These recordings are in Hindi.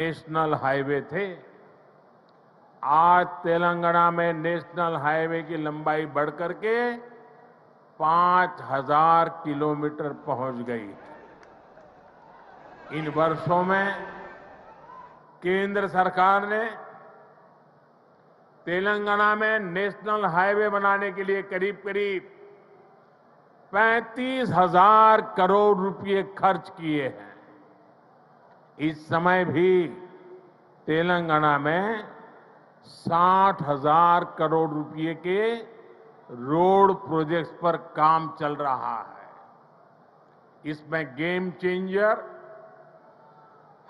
नेशनल हाईवे थे। आज तेलंगाना में नेशनल हाईवे की लंबाई बढ़कर के 5,000 किलोमीटर पहुंच गई है। इन वर्षों में केंद्र सरकार ने तेलंगाना में नेशनल हाईवे बनाने के लिए करीब करीब 35,000 करोड़ रुपए खर्च किए हैं। इस समय भी तेलंगाना में 60,000 करोड़ रुपए के रोड प्रोजेक्ट्स पर काम चल रहा है। इसमें game changer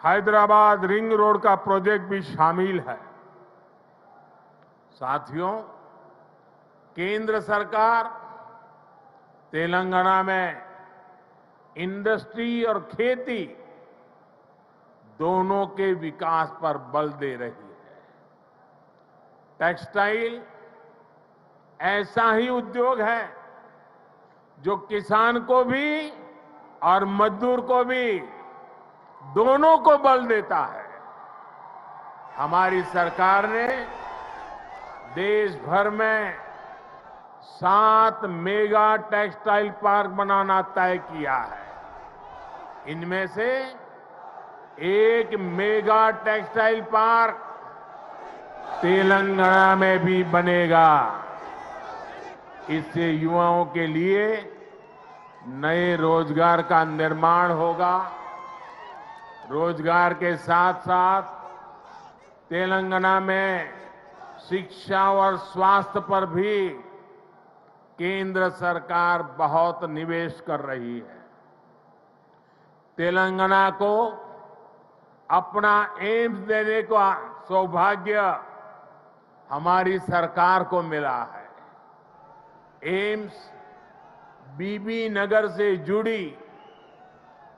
Hyderabad ring road का प्रोजेक्ट भी शामिल है। साथियों, केंद्र सरकार तेलंगाना में इंडस्ट्री और खेती दोनों के विकास पर बल दे रही है। टेक्सटाइल ऐसा ही उद्योग है जो किसान को भी और मजदूर को भी दोनों को बल देता है। हमारी सरकार ने देश भर में 7 मेगा टेक्सटाइल पार्क बनाना तय किया है। इनमें से एक मेगा टेक्सटाइल पार्क तेलंगाना में भी बनेगा। इससे युवाओं के लिए नए रोजगार का निर्माण होगा। रोजगार के साथ साथ तेलंगाना में शिक्षा और स्वास्थ्य पर भी केंद्र सरकार बहुत निवेश कर रही है। तेलंगाना को अपना एम्स देने का सौभाग्य हमारी सरकार को मिला है। एम्स बीबी नगर से जुड़ी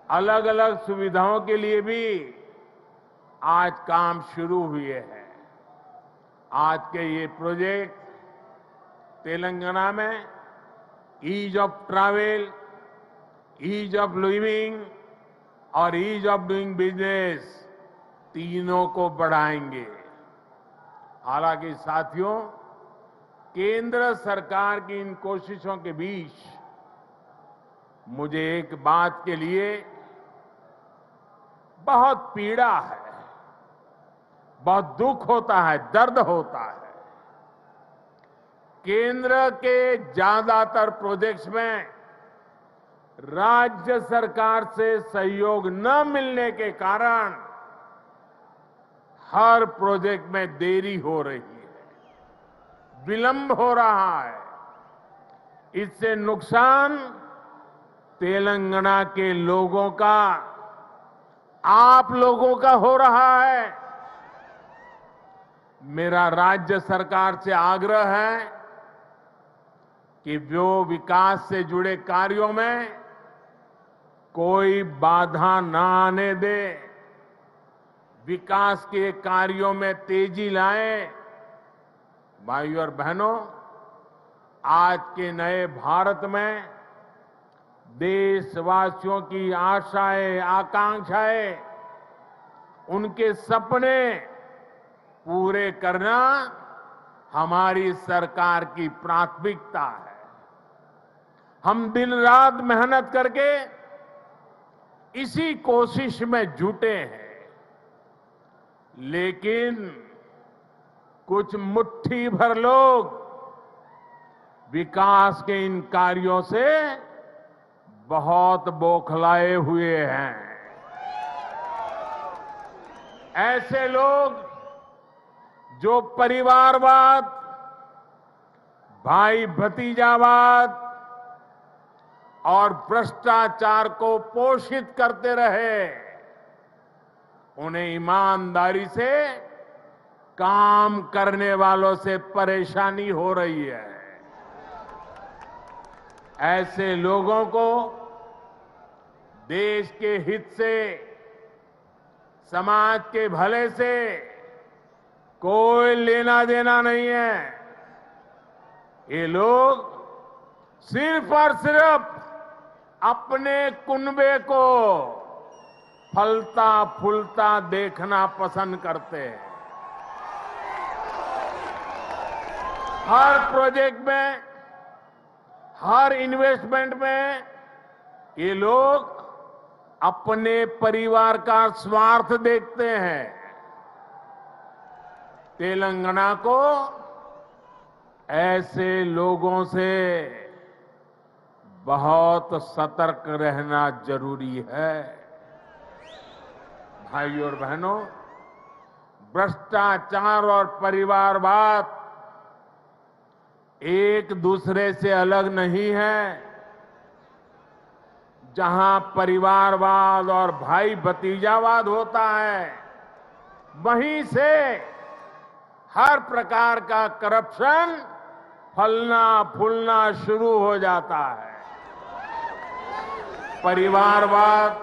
अलग अलग सुविधाओं के लिए भी आज काम शुरू हुए हैं। आज के ये प्रोजेक्ट तेलंगाना में ease of travel, ease of living और ईज ऑफ डूइंग बिजनेस तीनों को बढ़ाएंगे। हालांकि साथियों, केंद्र सरकार की इन कोशिशों के बीच मुझे एक बात के लिए बहुत पीड़ा है, बहुत दुख होता है, दर्द होता है। केंद्र के ज्यादातर प्रोजेक्ट्स में राज्य सरकार से सहयोग न मिलने के कारण हर प्रोजेक्ट में देरी हो रही है, विलंब हो रहा है। इससे नुकसान तेलंगाना के लोगों का, आप लोगों का हो रहा है। मेरा राज्य सरकार से आग्रह है कि वो विकास से जुड़े कार्यों में कोई बाधा न आने दे, विकास के कार्यों में तेजी लाएं। भाइयों और बहनों, आज के नए भारत में देशवासियों की आशाएं, आकांक्षाएं, उनके सपने पूरे करना हमारी सरकार की प्राथमिकता है। हम दिन रात मेहनत करके इसी कोशिश में जुटे हैं, लेकिन कुछ मुट्ठी भर लोग विकास के इन कार्यों से बहुत बौखलाए हुए हैं। ऐसे लोग जो परिवारवाद, भाई भतीजावाद और भ्रष्टाचार को पोषित करते रहे, उन्हें ईमानदारी से काम करने वालों से परेशानी हो रही है। ऐसे लोगों को देश के हित से, समाज के भले से कोई लेना देना नहीं है। ये लोग सिर्फ और सिर्फ अपने कुनबे को, फलता फूलता देखना पसंद करते हैं। हर प्रोजेक्ट में, हर इन्वेस्टमेंट में ये लोग अपने परिवार का स्वार्थ देखते हैं। तेलंगाना को ऐसे लोगों से बहुत सतर्क रहना जरूरी है। भाइयों और बहनों, भ्रष्टाचार और परिवारवाद एक दूसरे से अलग नहीं है। जहां परिवारवाद और भाई भतीजावाद होता है, वहीं से हर प्रकार का करप्शन फलना फूलना शुरू हो जाता है। परिवारवाद,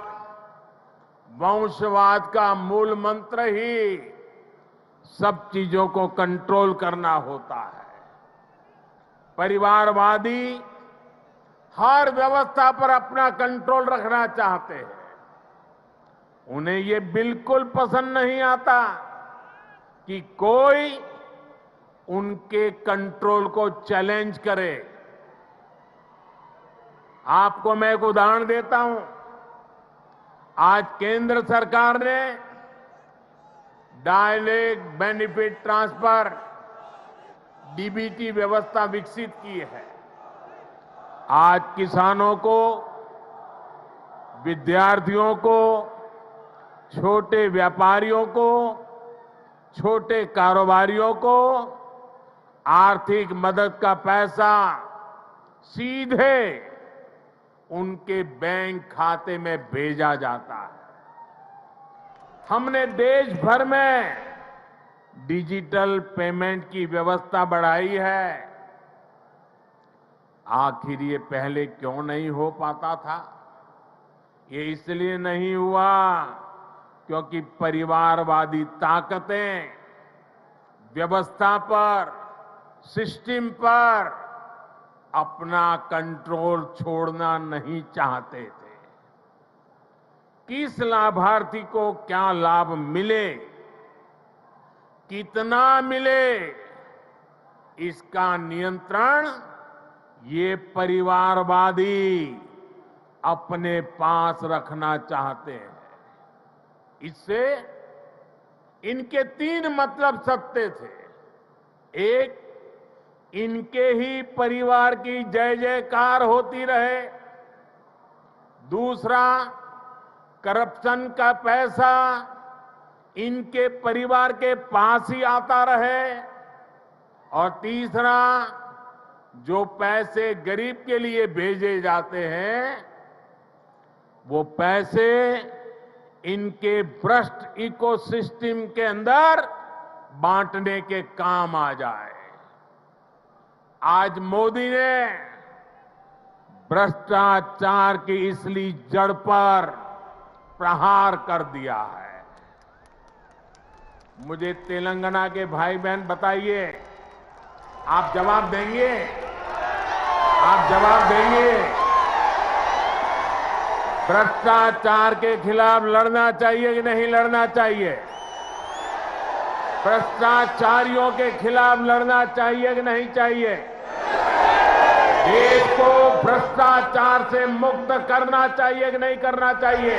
वंशवाद का मूल मंत्र ही सब चीजों को कंट्रोल करना होता है। परिवारवादी हर व्यवस्था पर अपना कंट्रोल रखना चाहते हैं। उन्हें ये बिल्कुल पसंद नहीं आता कि कोई उनके कंट्रोल को चैलेंज करे। आपको मैं एक उदाहरण देता हूं। आज केंद्र सरकार ने डायरेक्ट बेनिफिट ट्रांसफर डीबीटी व्यवस्था विकसित की है। आज किसानों को, विद्यार्थियों को, छोटे व्यापारियों को, छोटे कारोबारियों को आर्थिक मदद का पैसा सीधे उनके बैंक खाते में भेजा जाता है। हमने देश भर में डिजिटल पेमेंट की व्यवस्था बढ़ाई है। आखिर ये पहले क्यों नहीं हो पाता था? ये इसलिए नहीं हुआ क्योंकि परिवारवादी ताकतें व्यवस्था पर, सिस्टम पर अपना कंट्रोल छोड़ना नहीं चाहते थे। किस लाभार्थी को क्या लाभ मिले, कितना मिले, इसका नियंत्रण ये परिवारवादी अपने पास रखना चाहते हैं। इससे इनके 3 मतलब सत्य थे। एक, इनके ही परिवार की जय जयकार होती रहे। दूसरा, करप्शन का पैसा इनके परिवार के पास ही आता रहे। और तीसरा, जो पैसे गरीब के लिए भेजे जाते हैं, वो पैसे इनके भ्रष्ट इकोसिस्टम के अंदर बांटने के काम आ जाए। आज मोदी ने भ्रष्टाचार की इसलिए जड़ पर प्रहार कर दिया है। मुझे तेलंगाना के भाई बहन बताइए, आप जवाब देंगे? आप जवाब देंगे? भ्रष्टाचार के खिलाफ लड़ना चाहिए कि नहीं लड़ना चाहिए? भ्रष्टाचारियों के खिलाफ लड़ना चाहिए कि नहीं चाहिए? देश को भ्रष्टाचार से मुक्त करना चाहिए कि नहीं करना चाहिए?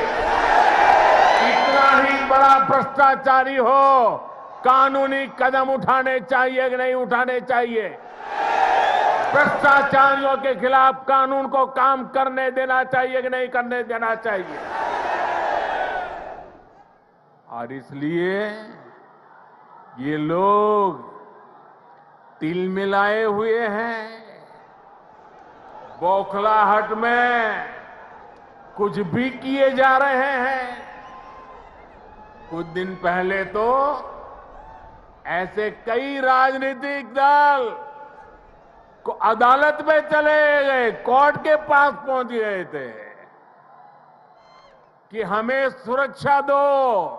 कितना ही बड़ा भ्रष्टाचारी हो, कानूनी कदम उठाने चाहिए कि नहीं उठाने चाहिए? भ्रष्टाचारियों के खिलाफ कानून को काम करने देना चाहिए कि नहीं करने देना चाहिए? और इसलिए ये लोग तिल मिलाए हुए हैं। बौखलाहट में कुछ भी किए जा रहे हैं। कुछ दिन पहले तो ऐसे कई राजनीतिक दल को अदालत में चले गए, कोर्ट के पास पहुंच गए थे कि हमें सुरक्षा दो।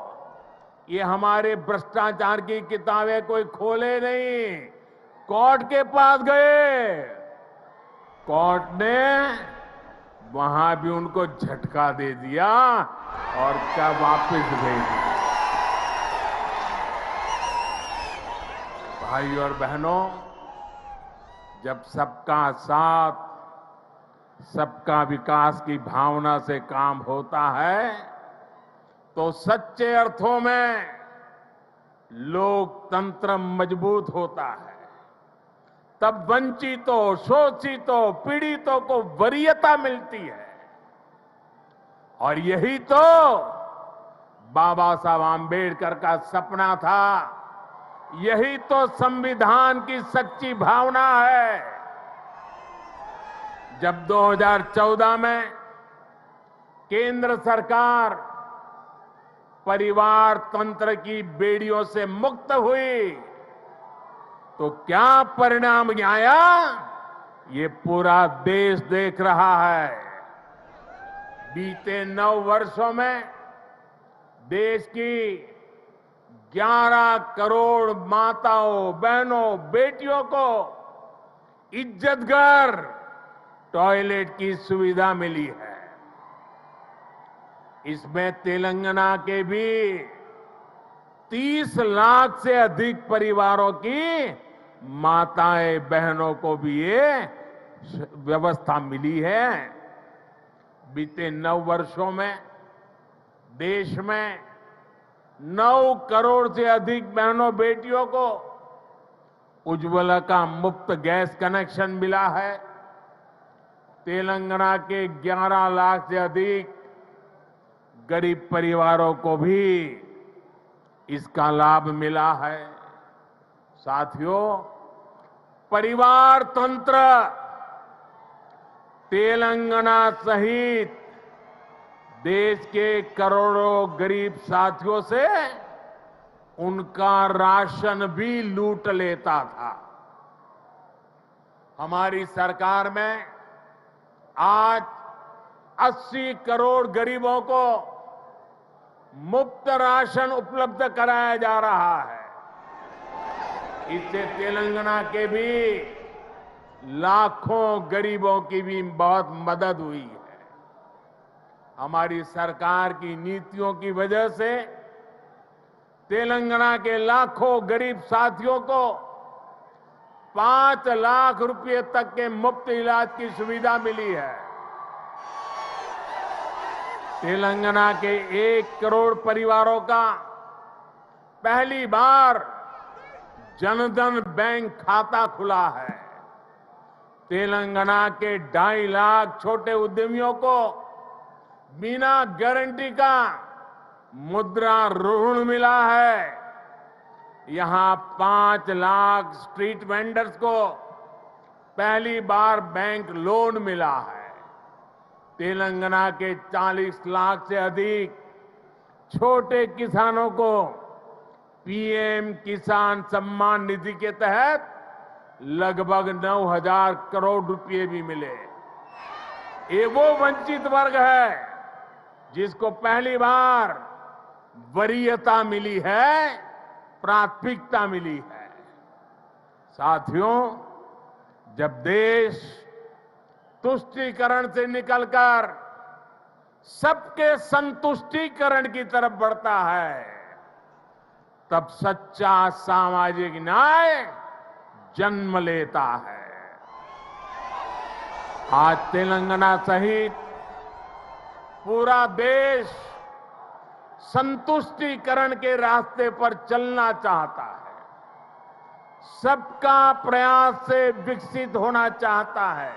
ये हमारे भ्रष्टाचार की किताबें कोई खोले नहीं, कोर्ट के पास गए। कोर्ट ने वहां भी उनको झटका दे दिया और क्या वापस भेज दिया। भाई और बहनों, जब सबका साथ, सबका विकास की भावना से काम होता है तो सच्चे अर्थों में लोकतंत्र मजबूत होता है। तब वंचितों, शोषितों, पीड़ितों को वरीयता मिलती है। और यही तो बाबा साहब आम्बेडकर का सपना था, यही तो संविधान की सच्ची भावना है। जब 2014 में केंद्र सरकार परिवार तंत्र की बेड़ियों से मुक्त हुई तो क्या परिणाम आया, ये पूरा देश देख रहा है। बीते 9 वर्षों में देश की 11 करोड़ माताओं, बहनों, बेटियों को इज्जतघर टॉयलेट की सुविधा मिली है। इसमें तेलंगाना के भी 30 लाख से अधिक परिवारों की माताएं, बहनों को भी ये व्यवस्था मिली है। बीते 9 वर्षों में देश में 9 करोड़ से अधिक बहनों, बेटियों को उज्ज्वला का मुफ्त गैस कनेक्शन मिला है। तेलंगाना के 11 लाख से अधिक गरीब परिवारों को भी इसका लाभ मिला है। साथियों, परिवार तंत्र तेलंगाना सहित देश के करोड़ों गरीब साथियों से उनका राशन भी लूट लेता था। हमारी सरकार में आज 80 करोड़ गरीबों को मुफ्त राशन उपलब्ध कराया जा रहा है। इससे तेलंगाना के भी लाखों गरीबों की भी बहुत मदद हुई है। हमारी सरकार की नीतियों की वजह से तेलंगाना के लाखों गरीब साथियों को 5 लाख रुपए तक के मुफ्त इलाज की सुविधा मिली है। तेलंगाना के 1 करोड़ परिवारों का पहली बार जनधन बैंक खाता खुला है। तेलंगाना के 2.5 लाख छोटे उद्यमियों को बिना गारंटी का मुद्रा ऋण मिला है। यहां 5 लाख स्ट्रीट वेंडर्स को पहली बार बैंक लोन मिला है। तेलंगाना के 40 लाख से अधिक छोटे किसानों को पीएम किसान सम्मान निधि के तहत लगभग 9,000 करोड़ रुपए भी मिले। ये वो वंचित वर्ग है जिसको पहली बार वरीयता मिली है, प्राथमिकता मिली है। साथियों, जब देश तुष्टीकरण से निकलकर सबके संतुष्टीकरण की तरफ बढ़ता है, तब सच्चा सामाजिक न्याय जन्म लेता है। आज तेलंगाना सहित पूरा देश संतुष्टीकरण के रास्ते पर चलना चाहता है, सबका प्रयास से विकसित होना चाहता है।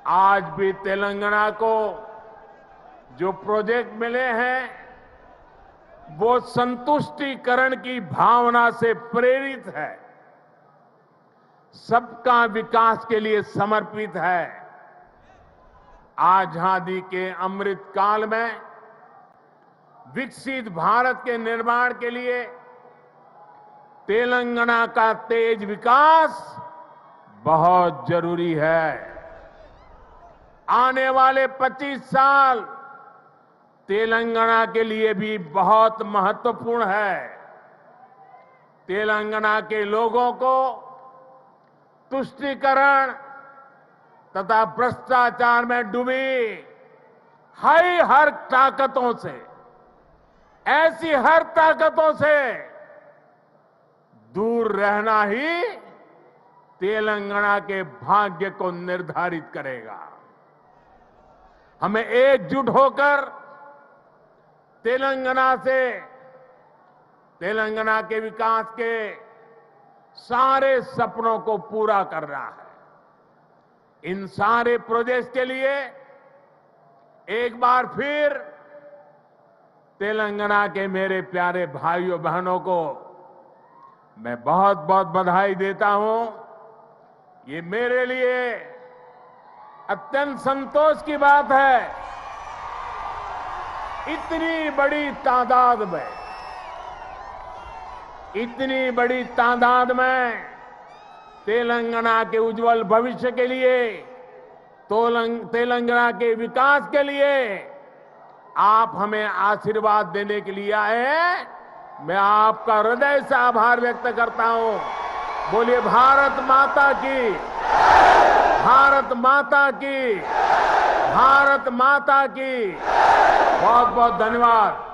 आज भी तेलंगाना को जो प्रोजेक्ट मिले हैं वो संतुष्टीकरण की भावना से प्रेरित है, सबका विकास के लिए समर्पित है। आजादी के अमृत काल में विकसित भारत के निर्माण के लिए तेलंगाना का तेज विकास बहुत जरूरी है। आने वाले 25 साल तेलंगाना के लिए भी बहुत महत्वपूर्ण है। तेलंगाना के लोगों को तुष्टीकरण तथा भ्रष्टाचार में डूबी हर ताकतों से, ऐसी हर ताकतों से दूर रहना ही तेलंगाना के भाग्य को निर्धारित करेगा। हमें एकजुट होकर तेलंगाना के विकास के सारे सपनों को पूरा करना है। इन सारे प्रोजेक्ट्स के लिए एक बार फिर तेलंगाना के मेरे प्यारे भाइयों बहनों को मैं बहुत बहुत बधाई देता हूं। ये मेरे लिए अत्यंत संतोष की बात है, इतनी बड़ी तादाद में तेलंगाना के उज्जवल भविष्य के लिए, तेलंगाना के विकास के लिए आप हमें आशीर्वाद देने के लिए आए हैं। मैं आपका हृदय से आभार व्यक्त करता हूं। बोलिए भारत माता की, भारत माता की, भारत माता की। बहुत बहुत धन्यवाद।